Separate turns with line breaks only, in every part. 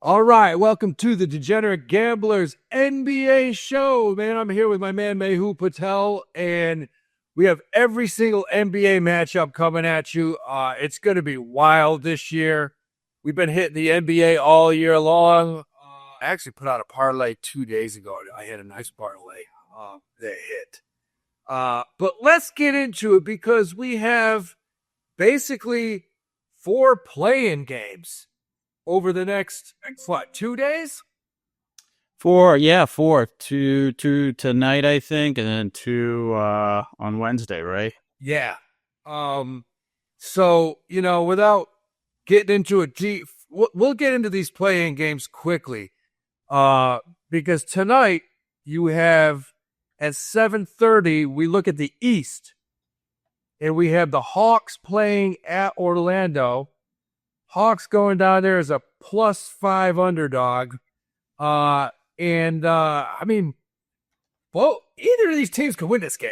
All right, welcome to the Degenerate Gamblers NBA show, man. I'm here with my man Mehu Patel, and we have every single NBA matchup coming at you. It's going to be wild this year. We've been hitting the NBA all year long. I actually put out a parlay 2 days ago. I had a nice parlay that hit. But let's get into it because we have basically 4 play-in games over the next, 2 days?
Four. Two tonight, I think, and then two on Wednesday, right?
Yeah. So, without getting into it deep, we'll get into these play-in games quickly. Because tonight you have at 7:30, we look at the East. And we have the Hawks playing at Orlando. Hawks going down there as a +5 underdog. I mean, well, either of these teams could win this game.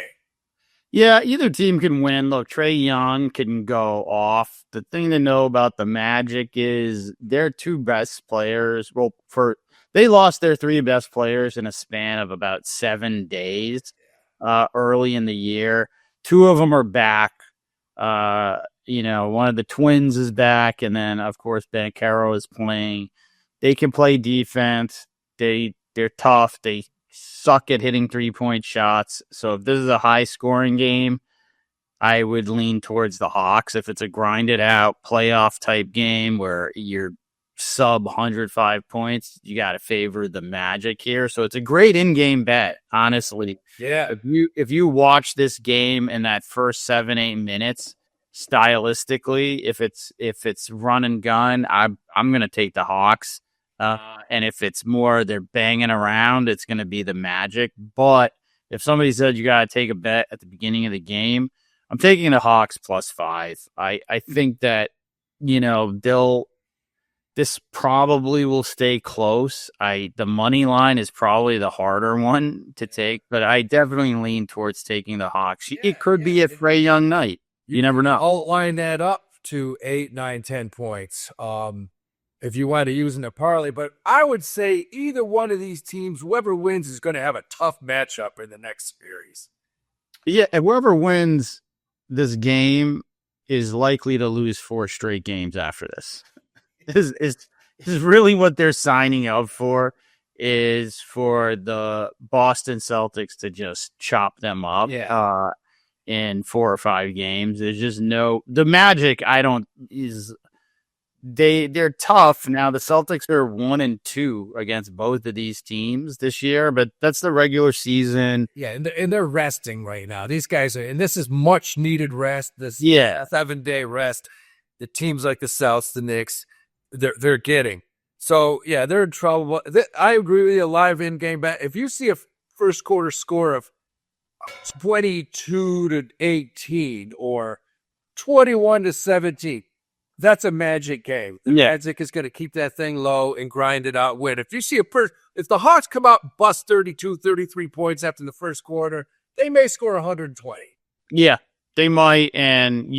Yeah, either team can win. Look, Trae Young can go off. The thing to know about the Magic is their two best players. Well, they lost their three best players in a span of about 7 days early in the year. Two of them are back. One of the twins is back, and then of course Banchero is playing. They can play defense. They're tough. They suck at hitting 3-point shots. So if this is a high scoring game, I would lean towards the Hawks. If it's a grinded out playoff type game where you're sub 105 points, you got to favor the Magic here. So it's a great in-game bet, honestly.
Yeah.
If you watch this game in that first 7-8 minutes, stylistically, if it's run and gun, I'm gonna take the Hawks. And if it's more they're banging around, it's gonna be the Magic. But if somebody said you gotta take a bet at the beginning of the game, I'm taking the Hawks +5. I think that this probably will stay close. The money line is probably the harder one to take, but I definitely lean towards taking the Hawks. It could be a Trae Young night. You never know.
I'll line that up to 8, 9, 10 points. If you want to use in a parlay, but I would say either one of these teams, whoever wins, is going to have a tough matchup in the next series.
Yeah, and whoever wins this game is likely to lose 4 straight games after this. This is really what they're signing up for, is for the Boston Celtics to just chop them up in 4 or 5 games. There's just the Magic. They're tough. Now the Celtics are 1-2 against both of these teams this year, but that's the regular season.
Yeah, and they're resting right now. These guys are, and this is much needed rest. This 7-day rest. The teams like the Souths, the Knicks, they're getting. So yeah, they're in trouble. I agree with you. Live in-game bet. If you see a first quarter score of 22-18 or 21-17, that's a Magic game. The Magic is going to keep that thing low and grind it out. Win. If you see if the Hawks come out and bust 32, 33 points after the first quarter, they may score 120.
Yeah, they might, and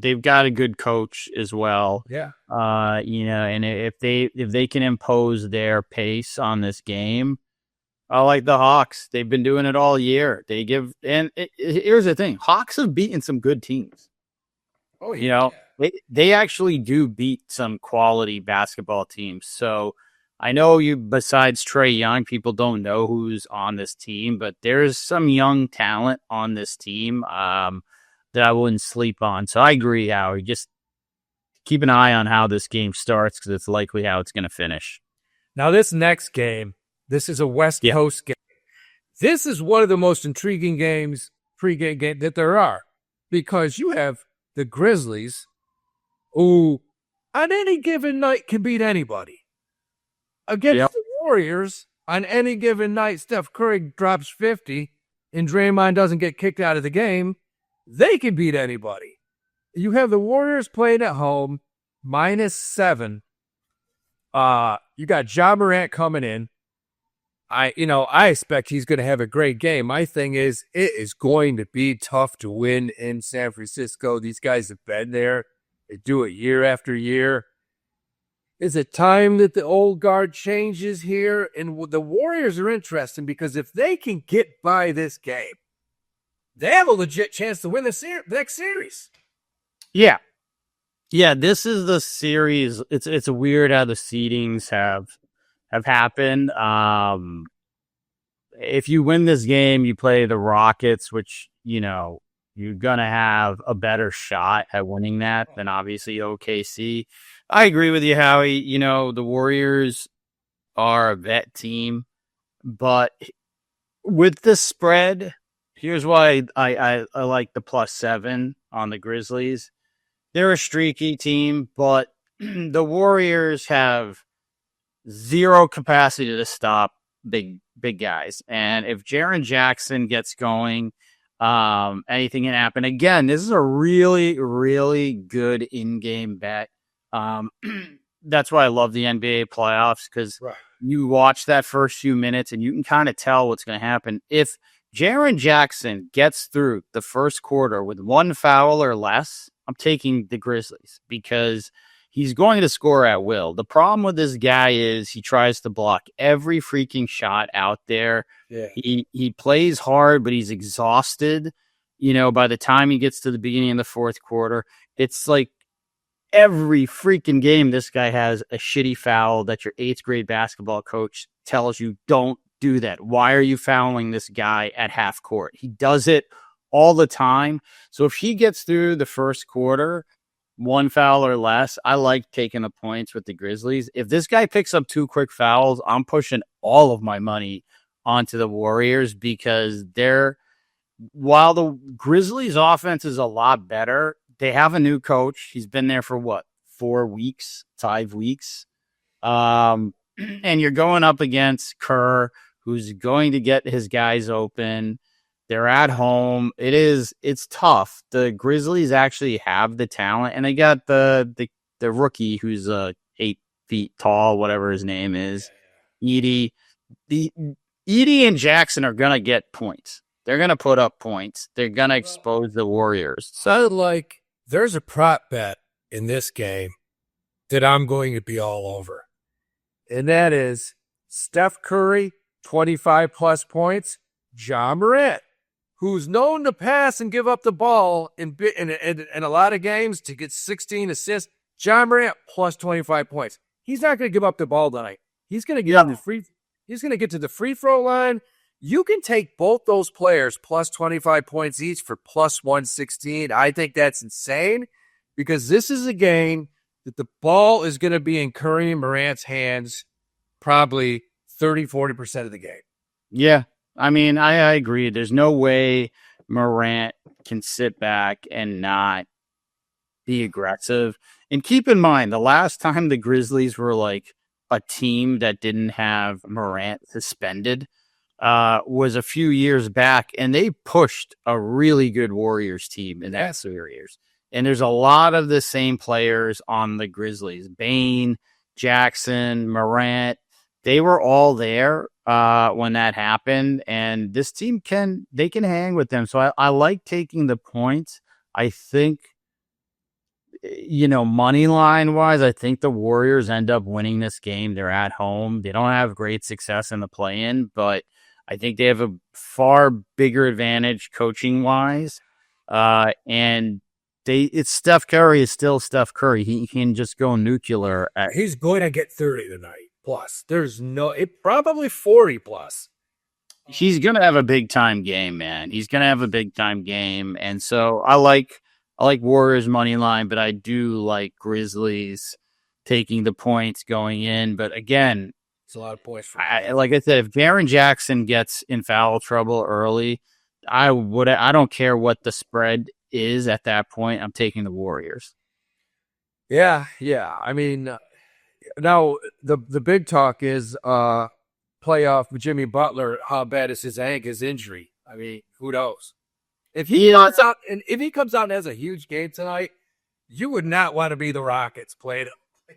they've got a good coach as well.
Yeah.
And if they can impose their pace on this game, I like the Hawks. They've been doing it all year. Here's the thing: Hawks have beaten some good teams.
Oh, yeah.
They actually do beat some quality basketball teams. So I know besides Trae Young, people don't know who's on this team, but there's some young talent on this team that I wouldn't sleep on. So I agree, Howie. Just keep an eye on how this game starts because it's likely how it's going to finish.
Now, this next game, this is a West Coast game. This is one of the most intriguing pregame games that there are, because you have the Grizzlies, who on any given night can beat anybody. Against the Warriors, on any given night, Steph Curry drops 50 and Draymond doesn't get kicked out of the game, they can beat anybody. You have the Warriors playing at home, -7. You got Ja Morant coming in. I expect he's going to have a great game. My thing is, it is going to be tough to win in San Francisco. These guys have been there. They do it year after year. Is it time that the old guard changes here? And the Warriors are interesting because if they can get by this game, they have a legit chance to win the next series.
Yeah. Yeah, this is the series. It's weird how the seedings have happened. If you win this game, you play the Rockets, which, you're going to have a better shot at winning that than obviously OKC. I agree with you, Howie. The Warriors are a vet team, but with the spread, here's why I like the +7 on the Grizzlies. They're a streaky team, but the Warriors have zero capacity to stop big guys. And if Jaren Jackson gets going, anything can happen. Again, this is a really, really good in-game bet. That's why I love the NBA playoffs, because you watch that first few minutes and you can kind of tell what's going to happen. If Jaren Jackson gets through the first quarter with one foul or less, I'm taking the Grizzlies because he's going to score at will. The problem with this guy is he tries to block every freaking shot out there.
Yeah.
He plays hard, but he's exhausted. By the time he gets to the beginning of the fourth quarter, it's like every freaking game this guy has a shitty foul that your 8th grade basketball coach tells you don't do that. Why are you fouling this guy at half court? He does it all the time. So if he gets through the first quarter, one foul or less, I like taking the points with the Grizzlies. If this guy picks up 2 quick fouls, I'm pushing all of my money onto the Warriors because while the Grizzlies offense is a lot better, they have a new coach. He's been there for 4 weeks, 5 weeks. And you're going up against Kerr, who's going to get his guys open. They're at home. It's tough. The Grizzlies actually have the talent, and they got the rookie who's 8 feet tall, whatever his name is, Edie. Edie and Jackson are gonna get points. They're gonna put up points. They're gonna expose the Warriors.
Sounded like there's a prop bet in this game that I'm going to be all over, and that is Steph Curry 25+ points, Ja Morant, who's known to pass and give up the ball in a lot of games to get 16 assists. Ja Morant plus 25 points. He's not going to give up the ball tonight. He's going to get He's going to get to the free throw line. You can take both those players plus 25 points each for plus 116. I think that's insane because this is a game that the ball is going to be in Curry and Morant's hands probably 30-40% of the game.
Yeah. I mean, I agree. There's no way Morant can sit back and not be aggressive. And keep in mind, the last time the Grizzlies were like a team that didn't have Morant suspended was a few years back, and they pushed a really good Warriors team in that series. And there's a lot of the same players on the Grizzlies. Bane, Jackson, Morant, they were all there when that happened, and this team can hang with them. So I like taking the points. I think, money line wise, I think the Warriors end up winning this game. They're at home. They don't have great success in the play-in, but I think they have a far bigger advantage coaching wise. And it's Steph Curry is still Steph Curry. He can just go nuclear.
He's going to get 30 tonight. Plus, probably 40 plus.
He's going to have a big time game, man. He's going to have a big time game. And so I like Warriors money line, but I do like Grizzlies taking the points going in. But again,
it's a lot of points.
Like I said, if Jaren Jackson gets in foul trouble early, I don't care what the spread is at that point. I'm taking the Warriors.
Yeah. I mean, now the big talk is playoff Jimmy Butler. How bad is his injury? I mean, who knows? If he comes out and has a huge game tonight, you would not want to be the Rockets playing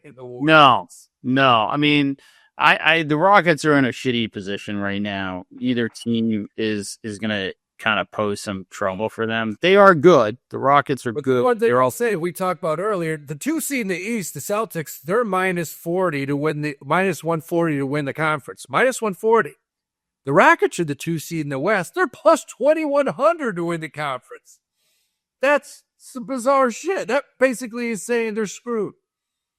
the Warriors.
No. I mean, the Rockets are in a shitty position right now. Either team is gonna kind of pose some trouble for them. They are good. The Rockets are good.
One thing I'll say, we talked about earlier, the 2 seed in the East, the Celtics, they're -140 to win the conference. -140. The Rockets are the 2 seed in the West. They're plus 2,100 to win the conference. That's some bizarre shit. That basically is saying they're screwed.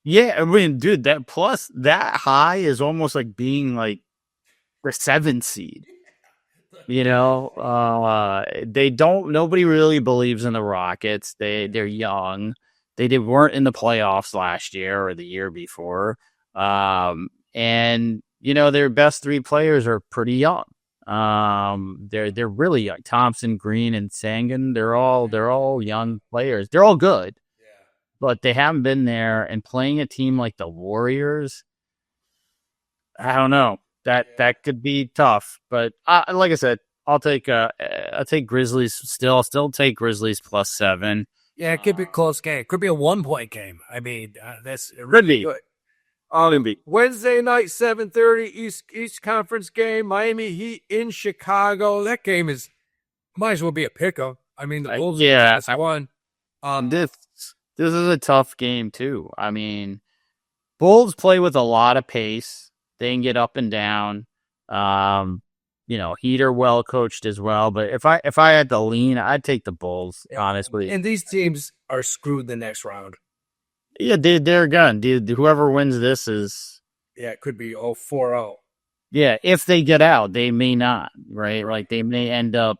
Yeah, I mean, dude, that high is almost like being like the 7th seed. Nobody really believes in the Rockets. They're young. They weren't in the playoffs last year or the year before. And their best 3 players are pretty young. They're really young. Thompson, Green, and Sangan, they're all young players. They're all good. But they haven't been there, and playing a team like the Warriors, I don't know. That could be tough, but like I said, I'll take Grizzlies still. I'll still take Grizzlies +7.
Yeah, it could be a close game. It could be a 1-point game. I mean, that's
really
good.
Be
Wednesday night, 7:30 East Conference game. Miami Heat in Chicago. That game might as well be a pick-em. I mean, the Bulls won.
This is a tough game too. I mean, Bulls play with a lot of pace. They can get up and down. Heat are well coached as well. But if I had to lean, I'd take the Bulls, honestly.
And these teams are screwed the next round.
Yeah, they're gone. Whoever wins this is...
Yeah, it could be 4-0.
Yeah, if they get out, they may not, right? Like, they may end up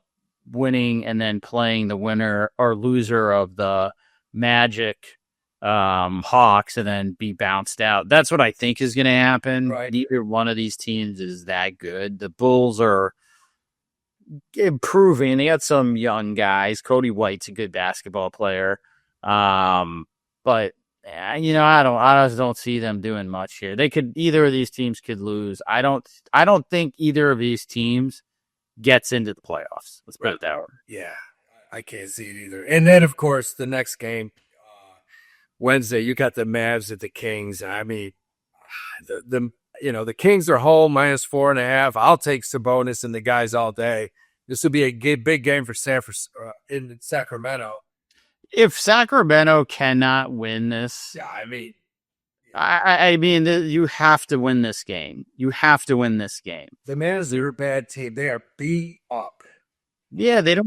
winning and then playing the winner or loser of the Magic Hawks and then be bounced out. That's what I think is going to happen.
Right.
Neither one of these teams is that good. The Bulls are improving. They got some young guys. Cody White's a good basketball player. But I just don't see them doing much here. Either of these teams could lose. I don't think either of these teams gets into the playoffs. Let's put it that way.
Yeah, I can't see it either. And then, of course, the next game, Wednesday, you got the Mavs at the Kings. I mean, the Kings are home -4.5. I'll take Sabonis and the guys all day. This will be a big game for in Sacramento.
If Sacramento cannot win this,
yeah, I mean,
you have to win this game. You have to win this game.
The Mavs are a bad team. They are beat up.
Yeah, they're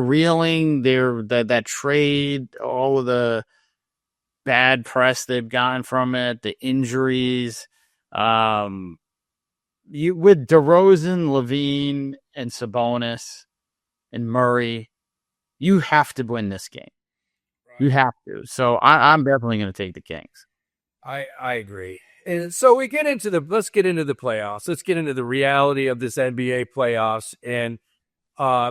reeling. That trade, all of the bad press they've gotten from it, the injuries. With DeRozan, Levine, and Sabonis and Murray, you have to win this game. Right. You have to. So I'm definitely going to take the Kings.
I agree. And so let's get into the playoffs. Let's get into the reality of this NBA playoffs. And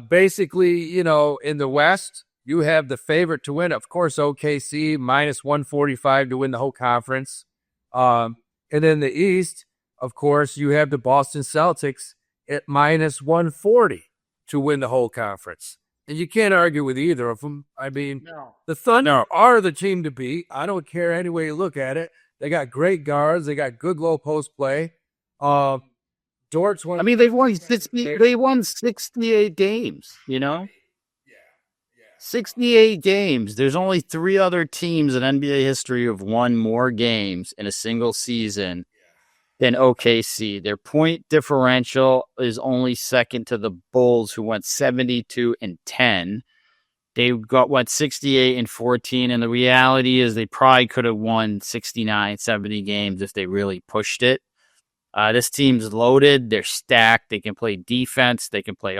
basically, in the West, you have the favorite to win. Of course, OKC -145 to win the whole conference. And then the East, of course, you have the Boston Celtics at -140 to win the whole conference. And you can't argue with either of them. I mean, The Thunder are the team to beat. I don't care any way you look at it. They got great guards. They got good low post play. Dort's won.
I mean, they won 68 games. 68 games. There's only 3 other teams in NBA history who have won more games in a single season than OKC. Their point differential is only second to the Bulls, who went 72-10. They went 68-14, and the reality is they probably could have won 69, 70 games if they really pushed it. This team's loaded. They're stacked. They can play defense. They can play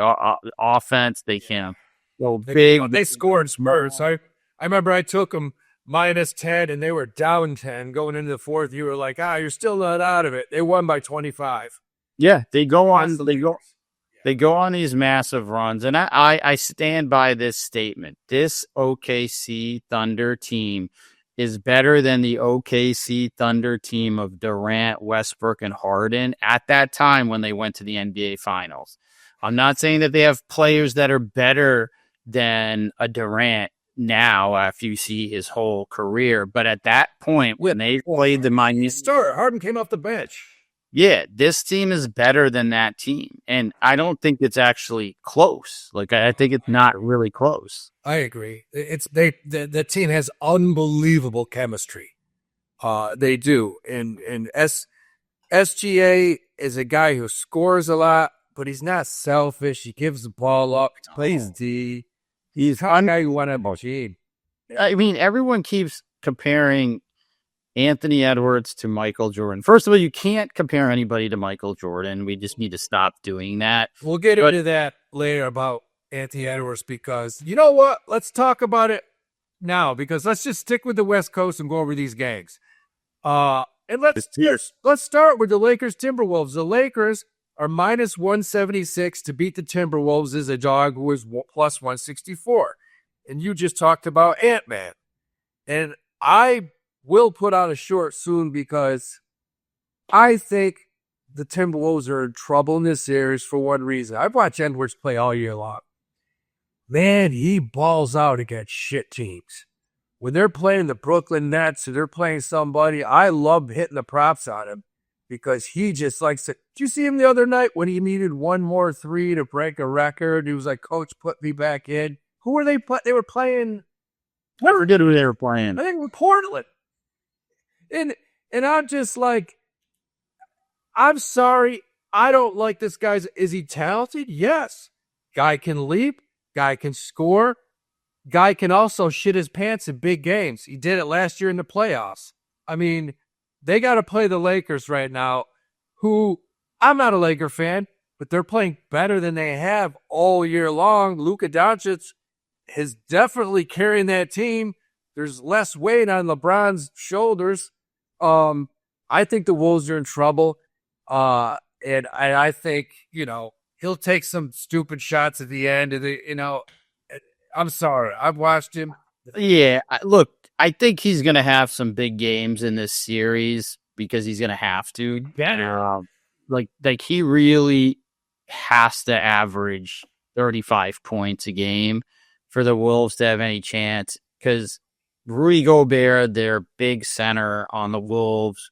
offense. They can go big.
They scored spurts. I remember I took them -10, and they were down 10 going into the fourth. You were like, you're still not out of it. They won by 25.
Yeah, they go on these massive runs, and I stand by this statement. This OKC Thunder team is better than the OKC Thunder team of Durant, Westbrook, and Harden at that time when they went to the NBA Finals. I'm not saying that they have players that are better than a Durant now after you see his whole career, but at that point when they played the Miami,
Harden came off the bench.
yeah, this team is better than that team. And I don't think it's actually close. Like, I think it's not really close.
I agree. The team has unbelievable chemistry. They do. And SGA is a guy who scores a lot, but he's not selfish. He gives the ball up, plays D. He's a guy who won a machine.
I mean, everyone keeps comparing Anthony Edwards to Michael Jordan. First of all, you can't compare anybody to Michael Jordan. We just need to stop doing that.
We'll get into that later about Anthony Edwards because you know what? Let's talk about it now because let's just stick with the West Coast and go over these games. And let's start with the Lakers Timberwolves. The Lakers are minus 176 to beat the Timberwolves as a dog who is plus 164. And you just talked about Ant-Man. And I will put out a short soon because I think the Timberwolves are in trouble in this series for one reason. I've watched Edwards play all year long. Man, he balls out against shit teams. When they're playing the Brooklyn Nets or they're playing somebody, I love hitting the props on him because he just likes to. Did you see him the other night when he needed one more three to break a record? He was like, Coach, put me back in. Who were they playing? They were playing.
I forget who they were playing.
I think it was Portland. And I'm just like, I'm sorry. I don't like this guy. Is he talented? Yes. Guy can leap. Guy can score. Guy can also shit his pants in big games. He did it last year in the playoffs. I mean, they got to play the Lakers right now, who I'm not a Laker fan, but they're playing better than they have all year long. Luka Doncic is definitely carrying that team. There's less weight on LeBron's shoulders. I think the Wolves are in trouble. And I think, he'll take some stupid shots at the end. I'm sorry. I've watched him.
Yeah, look, I think he's going to have some big games in this series because he's going to have to. Like he really has to average 35 points a game for the Wolves to have any chance because Rudy Gobert, their big center on the Wolves,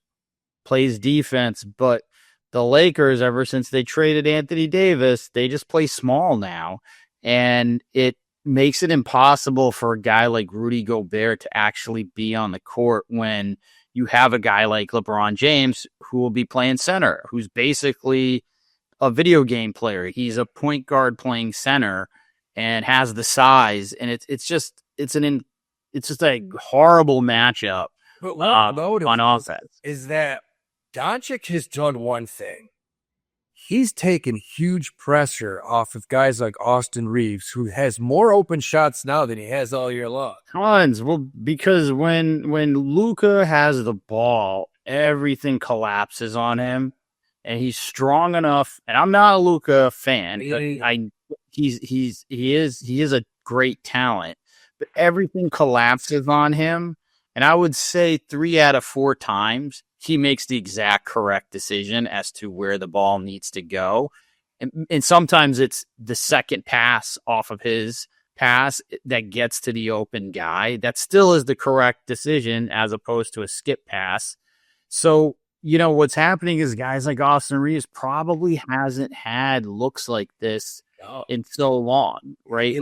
plays defense, but the Lakers, ever since they traded Anthony Davis, they just play small now, and it makes it impossible for a guy like Rudy Gobert to actually be on the court when you have a guy like LeBron James who will be playing center, who's basically a video game player. He's a point guard playing center and has the size, and it's just a horrible matchup on offense.
Is that Doncic has done one thing. He's taken huge pressure off of guys like Austin Reeves, who has more open shots now than he has all year long.
Tons. Well, because when Luka has the ball, everything collapses on him, and he's strong enough. And I'm not a Luka fan. He is a great talent, but everything collapses on him. And I would say 3 out of 4 times he makes the exact correct decision as to where the ball needs to go. And sometimes it's the second pass off of his pass that gets to the open guy. That still is the correct decision as opposed to a skip pass. So, what's happening is guys like Austin Reeves probably hasn't had looks like this in so long, right?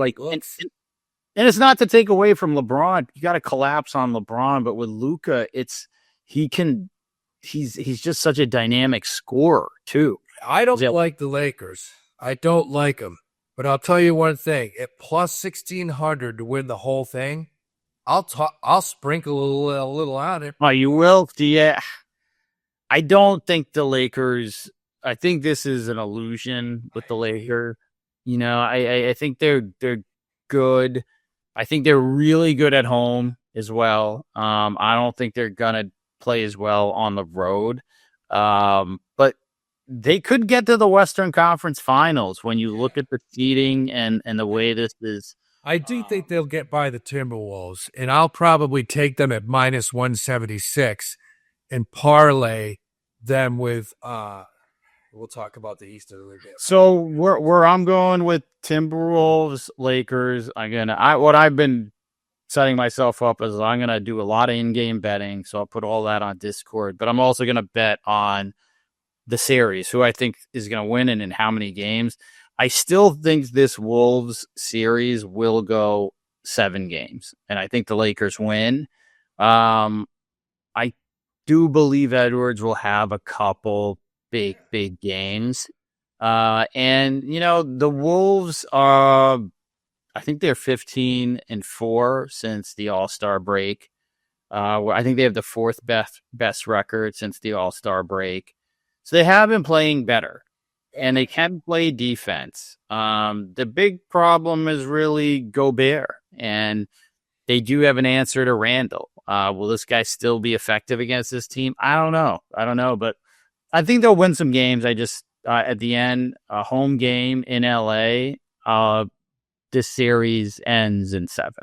And it's not to take away from LeBron. You got to collapse on LeBron, but with Luka, he's just such a dynamic scorer too.
I don't like the Lakers. I don't like them. But I'll tell you one thing: at plus 1,600 to win the whole thing, I'll sprinkle a little on it.
Oh, you will? Yeah. I don't think the Lakers. I think this is an illusion with the Lakers. I think they're good. I think they're really good at home as well. I don't think they're gonna play as well on the road. But they could get to the Western Conference Finals when you look at the seeding and the way this is.
I do think they'll get by the Timberwolves, and I'll probably take them at minus 176 and parlay them with we'll talk about the East a little bit.
So where I'm going with Timberwolves, Lakers, what I've been setting myself up is I'm going to do a lot of in-game betting. So I'll put all that on Discord, but I'm also going to bet on the series, who I think is going to win and in how many games. I still think this Wolves series will go 7 games, and I think the Lakers win. I do believe Edwards will have a couple big games. And, the Wolves are, I think they're 15-4 since the All-Star break. I think they have the 4th best record since the All-Star break. So they have been playing better, and they can play defense. The big problem is really Gobert, and they do have an answer to Randall. Will this guy still be effective against this team? I don't know, but I think they'll win some games. I just, at the end, a home game in LA, this series ends in 7.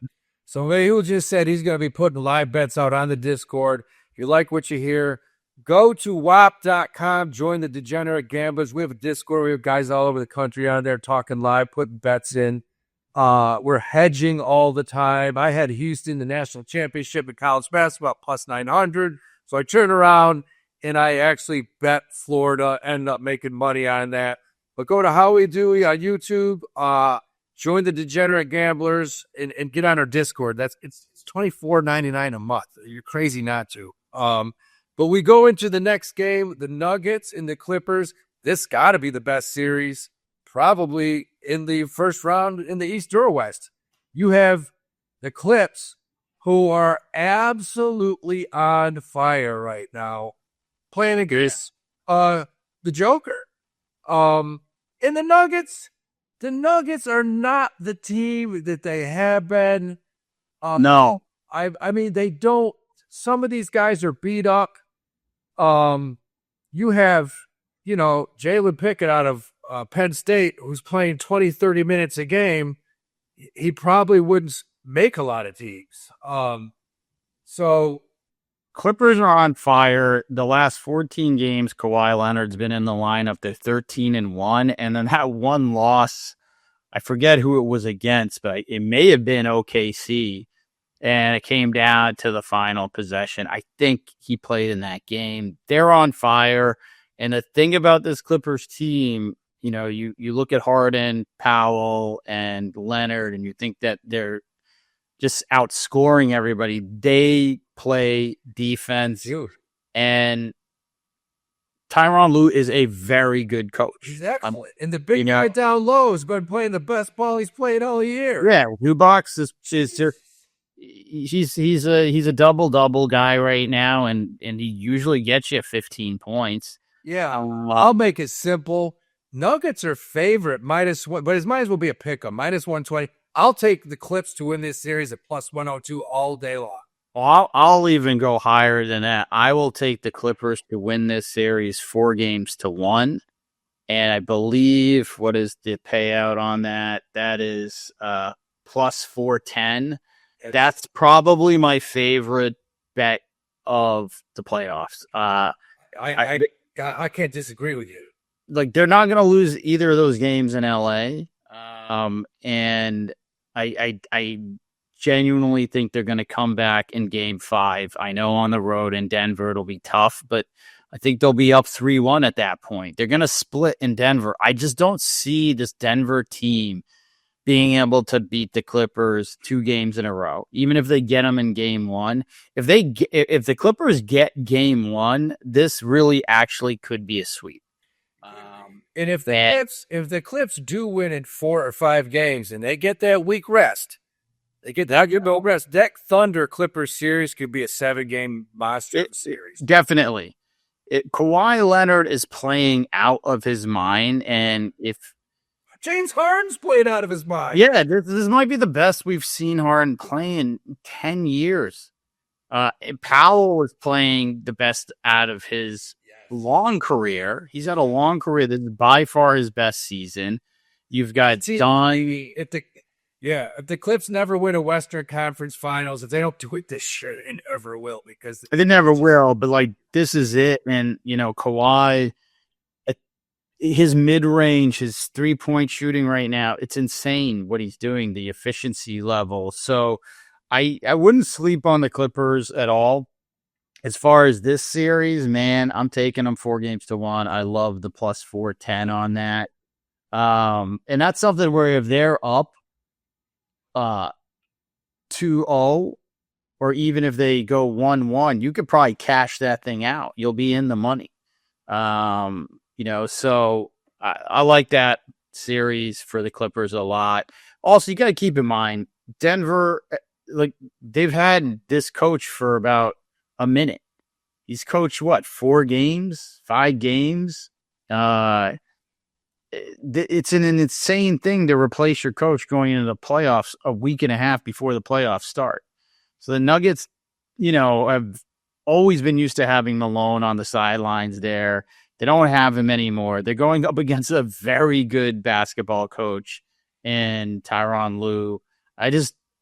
So Mayhew just said he's going to be putting live bets out on the Discord. If you like what you hear, go to Whop.com, join the Degenerate Gamblers. We have a Discord. We have guys all over the country on there talking live, putting bets in. We're hedging all the time. I had Houston, the national championship in college basketball, plus 900. So I turn around and I actually bet Florida, end up making money on that. But go to Howie Dewey on YouTube, join the Degenerate Gamblers, and get on our Discord. It's $24.99 a month. You're crazy not to. But we go into the next game, the Nuggets and the Clippers. This got to be the best series, probably in the first round in the East or West. You have the Clips, who are absolutely on fire right now, playing against the Joker. And the Nuggets are not the team that they have been.
No.
I mean, they don't. Some of these guys are beat up. You have, Jalen Pickett out of Penn State, who's playing 20, 30 minutes a game. He probably wouldn't make a lot of teams. So
Clippers are on fire. The last 14 games, Kawhi Leonard's been in the lineup. They're 13-1. And then that one loss, I forget who it was against, but it may have been OKC. And it came down to the final possession. I think he played in that game. They're on fire. And the thing about this Clippers team, you look at Harden, Powell, and Leonard, and you think that they're just outscoring everybody. They play defense.
Dude.
And Tyronn Lue is a very good coach.
He's excellent. And the big guy down low has been playing the best ball he's played all year.
Yeah, Zubac is he's a double guy right now, and he usually gets you 15 points.
Yeah, I'll make it simple. Nuggets are favorite -1, but it might as well be a pick 'em, -120. I'll take the Clips to win this series at +102 all day long.
Well, I'll even go higher than that. I will take the Clippers to win this series 4-1. And I believe, what is the payout on that? That is +410. That's probably my favorite bet of the playoffs.
I can't disagree with you.
Like, they're not going to lose either of those games in LA. And I genuinely think they're going to come back in Game 5. I know on the road in Denver it'll be tough, but I think they'll be up 3-1 at that point. They're going to split in Denver. I just don't see this Denver team being able to beat the Clippers 2 games in a row, even if they get them in Game 1. If the Clippers get Game 1, this really actually could be a sweep.
And if the Clips do win in 4 or 5 games and they get that week rest, that Thunder Clippers series could be a 7-game monster series.
Definitely. Kawhi Leonard is playing out of his mind, and if
James Harden's played out of his mind.
Yeah, this might be the best we've seen Harden play in 10 years. Powell was playing the best out of his long career. He's had a long career. This is by far his best season. You've got Don.
If the Clips never win a Western Conference Finals, if they don't do it this year, they never will, because
they never will. But this is it. And Kawhi, his mid-range, his 3-point shooting right now, it's insane what he's doing, the efficiency level. So I wouldn't sleep on the Clippers at all. As far as this series, man, I'm taking them 4-1. I love the plus 410 on that. And that's something where if they're up 2-0, or even if they go 1-1, you could probably cash that thing out. You'll be in the money. So I like that series for the Clippers a lot. Also, you got to keep in mind, Denver, like they've had this coach for about a minute. He's coached 4 games, 5 games. It's an insane thing to replace your coach going into the playoffs a week and a half before the playoffs start. So the Nuggets, have always been used to having Malone on the sidelines there. They don't have him anymore. They're going up against a very good basketball coach and Tyronn Lue.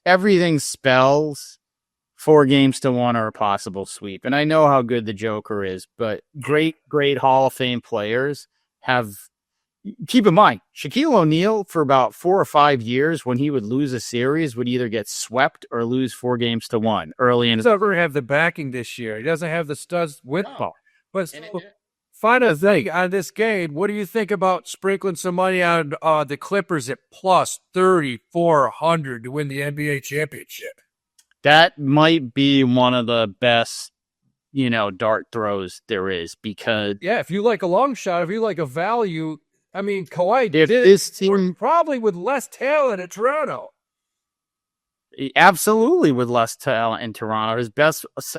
Everything spells 4-1 or a possible sweep. And I know how good the Joker is, but great Hall of Fame players have. Keep in mind, Shaquille O'Neal, for about 4 or 5 years, when he would lose a series, would either get swept or lose 4-1 early in his.
He doesn't have the backing this year. He doesn't have the studs with ball. But final thing on this game, what do you think about sprinkling some money on the Clippers at plus 3,400 to win the NBA championship?
That might be one of the best, dart throws there is, because
if you like a long shot, if you like a value, I mean, Kawhi
did this team
probably with less talent at Toronto.
Absolutely, with less talent in Toronto.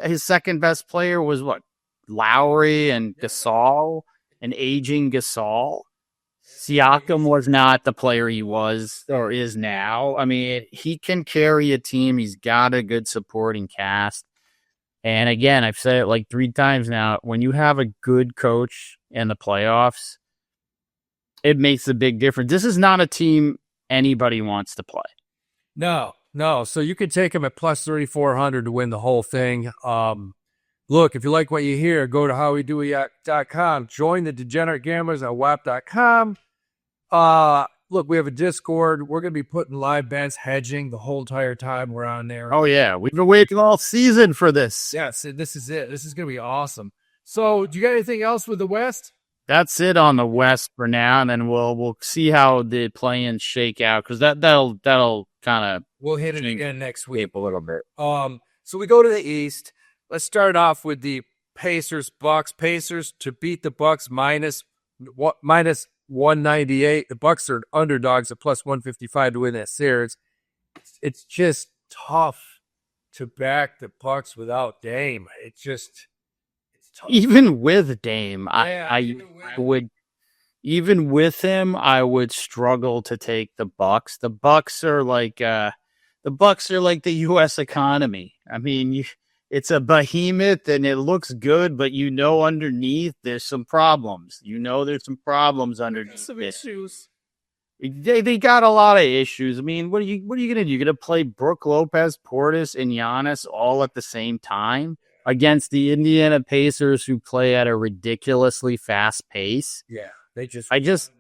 His second best player was Lowry and Gasol, an aging Gasol. Siakam was not the player he was or is now. I mean, he can carry a team. He's got a good supporting cast. And again, I've said it 3 times now. When you have a good coach in the playoffs, it makes a big difference. This is not a team anybody wants to play.
No. So you could take them at plus 3,400 to win the whole thing. Look, if you like what you hear, go to howiedewey.com. Join the Degenerate Gamblers at Whop.com. Look, we have a Discord. We're going to be putting live bets, hedging the whole entire time we're on there.
Oh, yeah. We've been waiting all season for this.
Yes, this is it. This is going to be awesome. So do you got anything else with the West?
That's it on the West for now, and then we'll see how the play-ins shake out, because that'll kind of
we'll hit it again next week
a little bit.
So we go to the East. Let's start off with the Pacers Bucks. Pacers to beat the Bucks minus 198. The Bucks are underdogs at plus 155 to win that series. It's just tough to back the Bucks without Dame. It's tough.
Even with Dame, I would, even with him, I would struggle to take the Bucks. The Bucks are like the U.S. economy. I mean, it's a behemoth and it looks good, but underneath there's some problems. There's some problems underneath.
Some issues.
They got a lot of issues. I mean, what are you gonna do? You're gonna play Brook Lopez, Portis, and Giannis all at the same time against the Indiana Pacers, who play at a ridiculously fast pace?
Yeah,
I just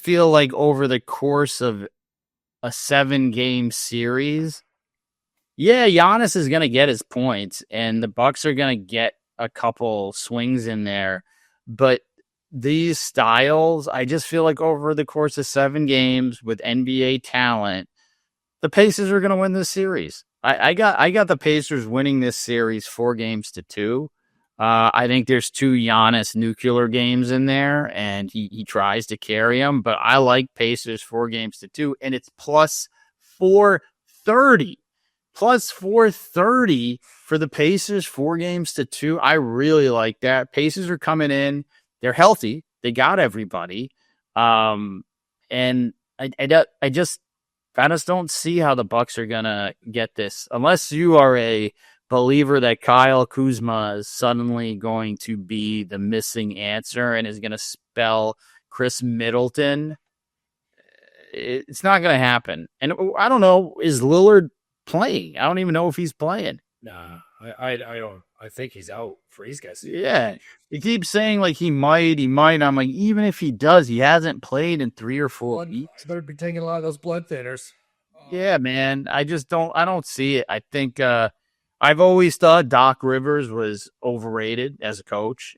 feel like over the course of a 7-game series, Giannis is going to get his points, and the Bucks are going to get a couple swings in there. But these styles, I just feel like over the course of 7 games with NBA talent, the Pacers are going to win this series. I got the Pacers winning this series 4-2. I think there's 2 Giannis nuclear games in there, and he tries to carry them. But I like Pacers 4-2, and it's plus 430. Plus 430 for the Pacers 4-2. I really like that. Pacers are coming in. They're healthy. They got everybody. And I just don't see how the Bucks are gonna get this, unless you are a believer that Kyle Kuzma is suddenly going to be the missing answer and is going to spell Chris Middleton. It's not going to happen. And I don't know, is Lillard playing? I don't even know if he's playing.
Nah, I don't. I think he's out for these guys.
Yeah. He keeps saying he might. I'm like, even if he does, he hasn't played in 3 or 4 weeks.
Better be taking a lot of those blood thinners.
Yeah, man. I don't see it. I think I've always thought Doc Rivers was overrated as a coach.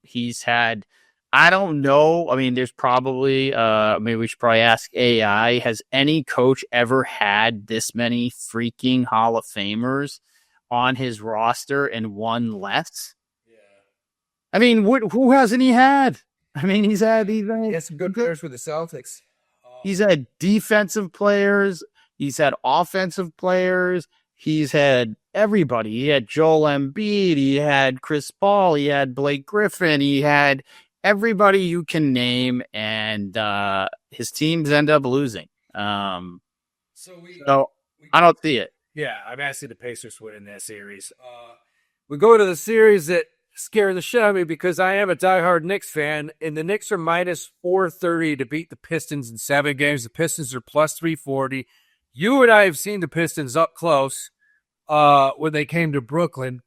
He's had, I don't know. I mean, there's probably, maybe we should probably ask AI. Has any coach ever had this many freaking Hall of Famers on his roster and won less? Yeah. I mean, who hasn't he had? I mean, he has
some good players with the Celtics.
He's had defensive players. He's had offensive players. He's had everybody. He had Joel Embiid. He had Chris Paul. He had Blake Griffin. He had everybody you can name, and his teams end up losing. So I don't see it.
Yeah, I'm asking the Pacers win in that series. We go to the series that scared the shit out of me because I am a diehard Knicks fan, and the Knicks are minus 430 to beat the Pistons in 7 games. The Pistons are plus 340. You and I have seen the Pistons up close when they came to Brooklyn,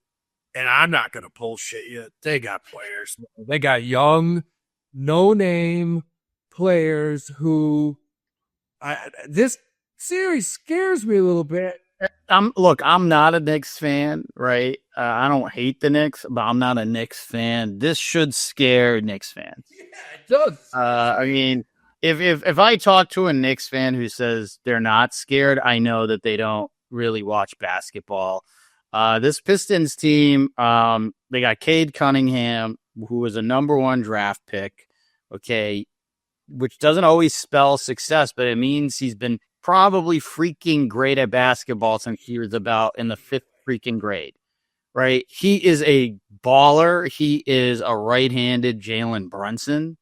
and I'm not going to bullshit you. They got players. They got young, no-name players who this series scares me a little bit.
I'm not a Knicks fan, right? I don't hate the Knicks, but I'm not a Knicks fan. This should scare Knicks fans.
Yeah, it does.
I mean, if I talk to a Knicks fan who says they're not scared, I know that they don't really watch basketball. This Pistons team, they got Cade Cunningham, who was a number 1 draft pick, okay, which doesn't always spell success, but it means he's been probably freaking great at basketball since he was about in the 5th freaking grade, right? He is a baller. He is a right-handed Jalen Brunson.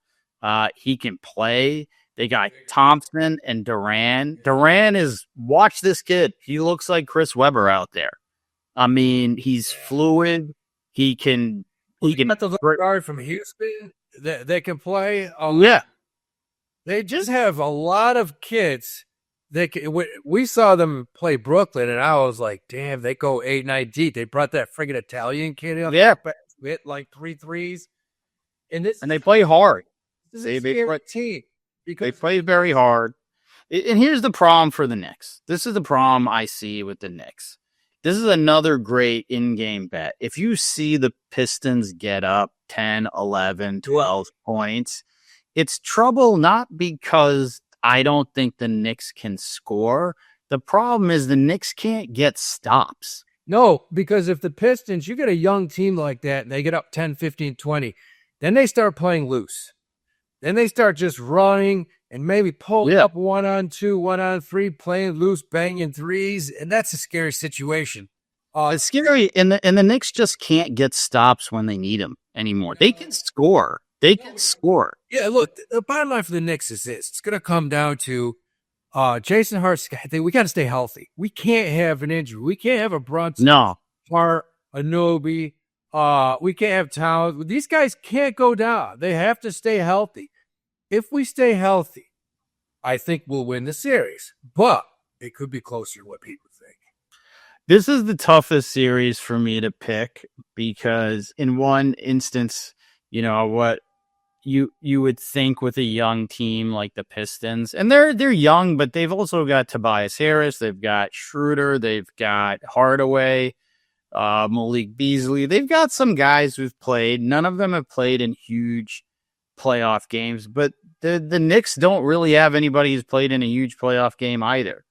He can play. They got Thompson and Duran. Duran watch this kid. He looks like Chris Webber out there. I mean, he's fluid. He can
Got the guard from Houston that can play.
Yeah.
They just have a lot of kids. We saw them play Brooklyn, and I was like, damn, they go 8-9 deep. They brought that friggin' Italian kid in.
Yeah.
Hit like 3 threes.
And they play hard.
This is a scary team.
They play very hard. And here's the problem for the Knicks. This is the problem I see with the Knicks. This is another great in-game bet. If you see the Pistons get up 10, 11, 12 points, it's trouble not because I don't think the Knicks can score. The problem is the Knicks can't get stops.
No, because if the Pistons, you get a young team like that, and they get up 10, 15, 20, then they start playing loose. Then they start just running and maybe pulling up 1-on-2, 1-on-3, playing loose, banging threes, and that's a scary situation.
It's scary, and the Knicks just can't get stops when they need them anymore. They can score.
Yeah, look, the bottom line for the Knicks is this. It's going to come down to Jason Hart's. We got to stay healthy. We can't have an injury. We can't have a Brunson, Hart, a Nobi. We can't have Towns. These guys can't go down. They have to stay healthy. If we stay healthy, I think we'll win the series. But it could be closer to what people think.
This is the toughest series for me to pick because in one instance, you know, what you would think with a young team like the Pistons, and they're young, but they've also got Tobias Harris, they've got Schroeder, they've got Hardaway, Malik Beasley. They've got some guys who've played. None of them have played in huge playoff games, but the Knicks don't really have anybody who's played in a huge playoff game either.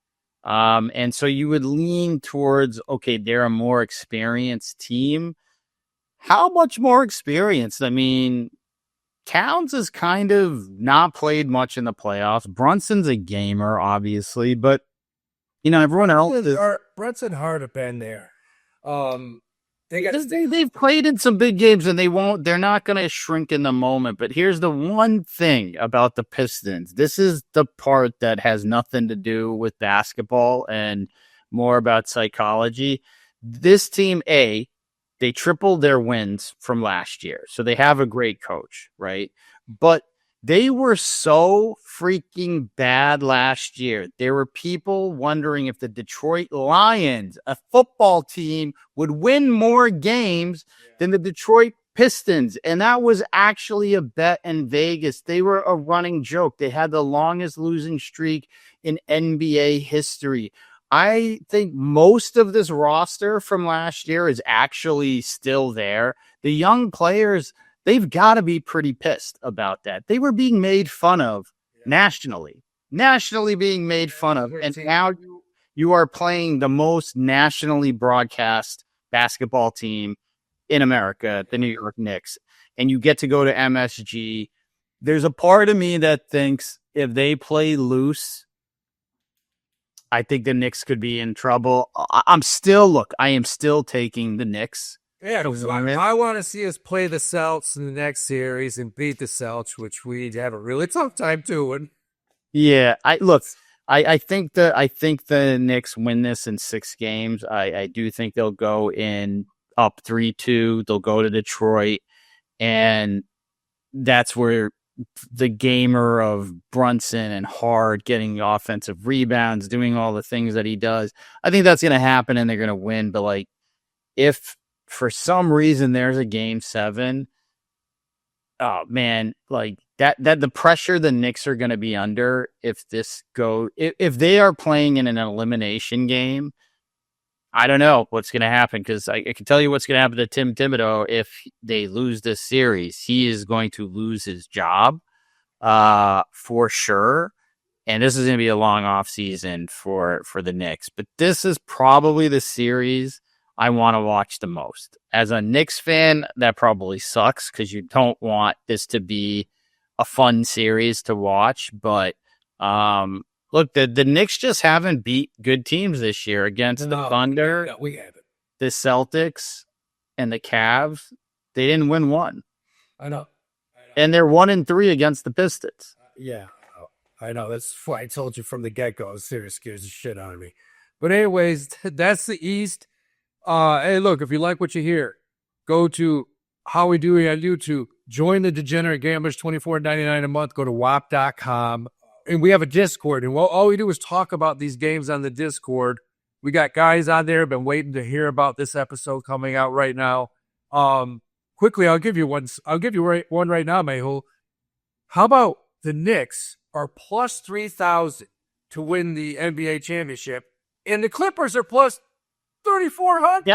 And so you would lean towards, okay, they're a more experienced team. How much more experienced? I mean, Towns has kind of not played much in the playoffs. Brunson's a gamer, obviously, but you know, everyone else is...
Brunson Hart have been there.
They've played in some big games, and they're not going to shrink in the moment. But here's the one thing about the Pistons. This is the part that has nothing to do with basketball and more about psychology. This team, they tripled their wins from last year. So they have a great coach, right? But they were so freaking bad last year. There were people wondering if the Detroit Lions, a football team, would win more games than the Detroit Pistons. And that was actually a bet in Vegas. They were a running joke. They had the longest losing streak in NBA history. I think most of this roster from last year is actually still there. The young players, they've got to be pretty pissed about that. They were being made fun of nationally being made fun of. And now you are playing the most nationally broadcast basketball team in America, the New York Knicks, and you get to go to MSG. There's a part of me that thinks if they play loose, I think the Knicks could be in trouble. I am still taking the Knicks.
Yeah, I want to see us play the Celtics in the next series and beat the Celtics, which we have a really tough time doing.
Yeah, I think the Knicks win this in 6 games. I do think they'll go in up 3-2. They'll go to Detroit, and that's where the gamer of Brunson and Hard getting offensive rebounds, doing all the things that he does. I think that's going to happen, and they're going to win. But like, if for some reason there's a game 7, oh man, like that the pressure the Knicks are going to be under if they are playing in an elimination game, I don't know what's going to happen, because I can tell you what's going to happen to Tim Thibodeau if they lose this series. He is going to lose his job for sure. And this is going to be a long off season for the Knicks. But this is probably the series I want to watch the most. As a Knicks fan, that probably sucks because you don't want this to be a fun series to watch. But look, the Knicks just haven't beat good teams this year against the Thunder.
No, we haven't.
The Celtics and the Cavs. They didn't win one.
I know.
And they're 1-3 against the Pistons.
Yeah, I know. That's why I told you from the get-go. Serious scares the shit out of me. But anyways, that's the East. Hey, look, if you like what you hear, go to Howie Dewey on YouTube. Join the Degenerate Gamblers, $24.99 a month. Go to Whop.com. And we have a Discord. And all we do is talk about these games on the Discord. We got guys on there been waiting to hear about this episode coming out right now. Quickly, I'll give you one. I'll give you one right now, Mayhul. How about the Knicks are plus 3,000 to win the NBA championship, and the Clippers are plus 3,400?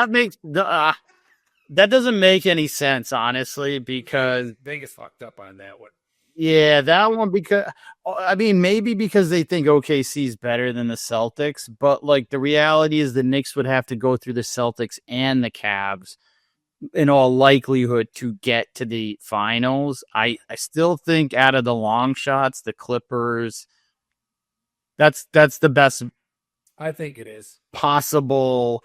That doesn't make any sense, honestly, because
Vegas fucked up on that one.
Yeah, that one, because maybe because they think OKC is better than the Celtics, but like the reality is the Knicks would have to go through the Celtics and the Cavs in all likelihood to get to the finals. I still think out of the long shots, the Clippers, that's the best.
I think it is
Possible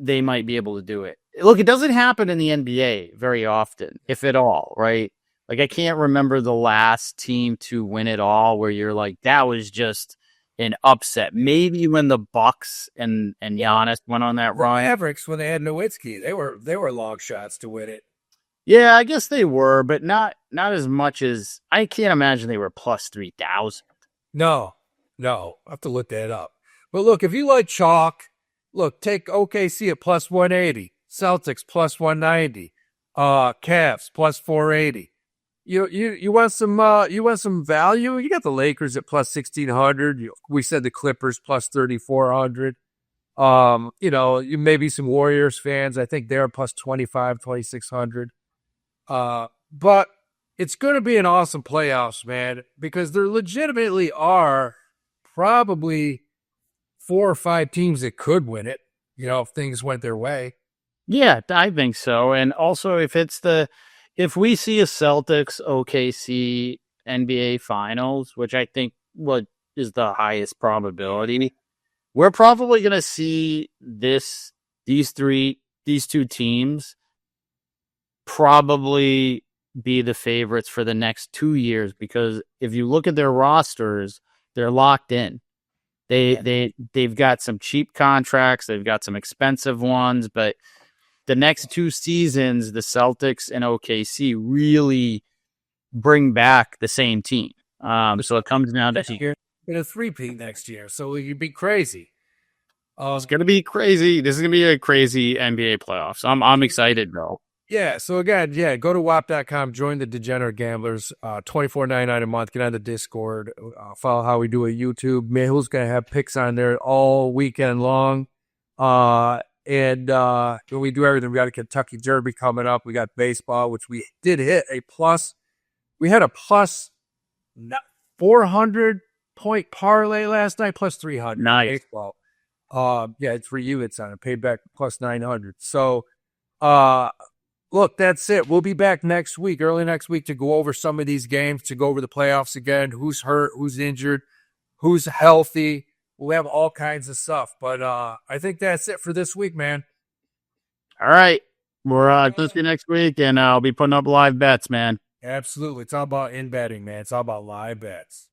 they might be able to do it. Look, it doesn't happen in the NBA very often, if at all, right? Like, I can't remember the last team to win it all where you're like, that was just an upset. Maybe when the Bucks and Giannis went on that run.
Mavericks, when they had Nowitzki, they were long shots to win it.
Yeah, I guess they were, but not as much as, I can't imagine they were plus 3,000.
No, I have to look that up. But look, if you like chalk, look, take OKC at plus 180, Celtics plus 190, Cavs plus 480. You want some value? You got the Lakers at plus 1,600. We said the Clippers plus 3,400. You maybe some Warriors fans. I think they're plus 2,600. But it's going to be an awesome playoffs, man, because there legitimately are probably 4 or 5 teams that could win it, if things went their way.
Yeah, I think so. And also if we see a Celtics OKC NBA Finals, which I think is the highest probability, we're probably going to see these two teams probably be the favorites for the next 2 years, because if you look at their rosters, they're locked in. They've got some cheap contracts, they've got some expensive ones, but the next 2 seasons, the Celtics and OKC really bring back the same team. So it comes down to
in a 3-peat next year, so it'd be crazy.
It's going to be crazy. This is going to be a crazy NBA playoffs. I'm excited, bro.
Yeah, so again, go to Whop.com, join the Degenerate Gamblers, $24.99 a month, get on the Discord, follow Howie Dewey YouTube. Mehul's going to have picks on there all weekend long. And when we do everything, we got a Kentucky Derby coming up. We got baseball, which we did hit a plus. We had a plus 400 point parlay last night, plus 300.
Nice.
Baseball. It's for you. It's on it. Paid back plus 900. So, look, that's it. We'll be back next week, early next week, to go over some of these games, to go over the playoffs again, who's hurt, who's injured, who's healthy. We'll have all kinds of stuff. But I think that's it for this week, man.
All right. We're see you next week, and I'll be putting up live bets, man.
Absolutely. It's all about in betting, man. It's all about live bets.